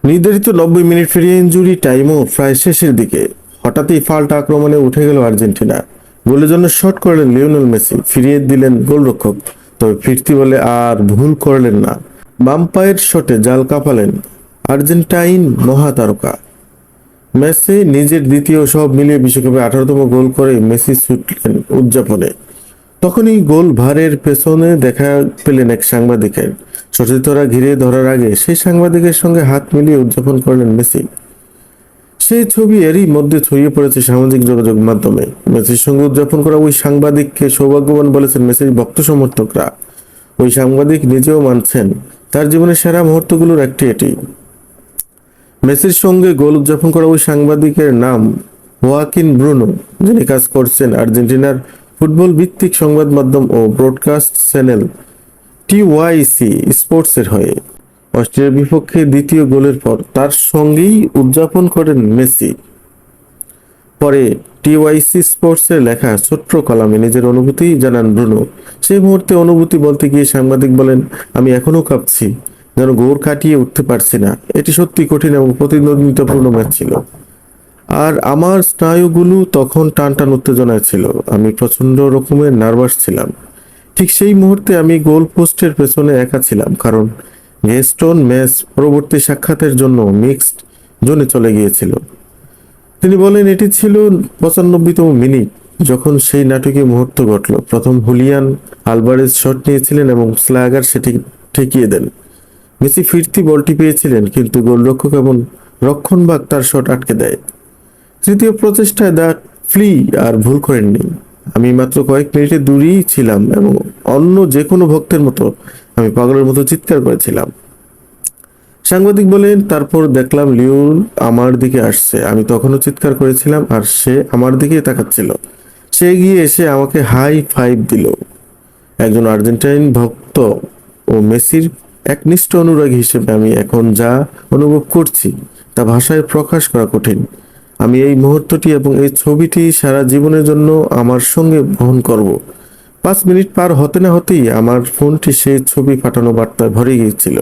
নির্ধারিত 90 মিনিট ফিরিয়ে ইনজুরি টাইমও প্রায় শেষের দিকে হঠাৎই পাল্টা আক্রমণে উঠে গেল আর্জেন্টিনা। গোলের জন্য শট করলেন লিওনেল মেসি, ফিরিয়ে দিলেন গোলরক্ষক। তবে ফিরতি বলে আর ভুল করলেন না। বাম পায়ের শটে জাল কাঁপালেন আর্জেন্টাইন মহাতারকা। মেসি নিজের দ্বিতীয়, সব মিলিয়ে বিশ্বকাপে 18তম গোল করে মেসি ছুটলেন উদযাপনে। তখনই গোল ভারের পেছনে দেখা পেলেন এক সাংবাদিকের। সতীর্থরা ঘিরে ধরার আগে সেই সাংবাদিকের সঙ্গে হাত মিলিয়ে উদযাপন করলেন মেসি। সেই ছবি এরই মধ্যে ছড়িয়ে পড়েছে সামাজিক যোগাযোগ মাধ্যমে। মেসির সঙ্গে উদযাপন করা ওই সাংবাদিককে সৌভাগ্যবান বলেছেন মেসির ভক্ত সমর্থকরা। ওই সাংবাদিক নিজেও মানছেন তার জীবনের সেরা মুহূর্তগুলোর একটি এটি। মেসির সঙ্গে গোল উদযাপন করা ওই সাংবাদিকের নাম হোয়াকিন ব্রুনো, যিনি কাজ করছেন আর্জেন্টিনার ফুটবল ভিত্তিক সংবাদ মাধ্যম ও ব্রডকাস্ট চ্যানেল টিওয়াইসি স্পোর্টসের হয়ে। অস্ট্রেলিয়ার বিপক্ষে দ্বিতীয় গোলের পর তার সঙ্গেই উদযাপন করেন মেসি। পরে টিওয়াইসি স্পোর্টসের লেখা ছোট্ট কলামে নিজের অনুভূতি জানান ব্রুনো। সেই মুহূর্তে অনুভূতি বলতে গিয়ে সাংবাদিক বলেন, আমি এখনো কাঁপছি, যেন গোর কাটিয়ে উঠতে পারছি না। এটি সত্যি কঠিন এবং প্রতিদ্বন্দ্বিতাপূর্ণ ম্যাচ ছিল, আর আমার স্নায়ুগুলো তখন টান টান উত্তেজনায় ছিল। আমি প্রচন্ড রকমের নার্ভাস ছিলাম। ঠিক সেই মুহূর্তে আমি গোল পোস্টের পেছনে একা ছিলাম, কারণ গেস্টন ম্যাচ পরবর্তী সাক্ষাতের জন্য মিক্সড জোনে চলে গিয়েছিল। তিনি বলেন, এটি ছিল 95তম মিনিট যখন সেই নাটকীয় মুহূর্ত ঘটল। প্রথম হুলিয়ান আলভারেজ শট নিয়েছিলেন এবং স্লাগার সেটি ঠেকিয়ে দেন। মেসি ফিরতি বলটি পেয়েছিলেন, কিন্তু গোলরক্ষক এবং রক্ষণভাগ তার শট আটকে দেয়। তৃতীয় প্রচেষ্টায় দা ফ্লি আর ভুল করেননি। আমি মাত্র কয়েক মিনিটে দূরেই ছিলাম এবং অন্য যে কোনো ভক্তের মতো আমি পাগলের মতো চিৎকার করেছিলাম। সাংবাদিক বলেন, তারপর দেখলাম লিওন আমার দিকে আসছে। আমি তখনও চিৎকার করেছিলাম আর সে আমার দিকেই তাকাচ্ছিল। সে এগিয়ে এসে আমাকে হাই ফাইভ দিল। একজন আর্জেন্টাইন ভক্ত ও মেসির একনিষ্ঠ অনুরাগী হিসেবে আমি এখন যা অনুভব করছি তা ভাষায় প্রকাশ করা কঠিন। আমি এই মুহূর্তটি এবং এই ছবিটি সারা জীবনের জন্য আমার সঙ্গে বহন করব। 5 মিনিট পার হতে না হতেই আমার ফোনটি সেই ছবি পাঠানো বার্তায় ভরে গিয়েছিল।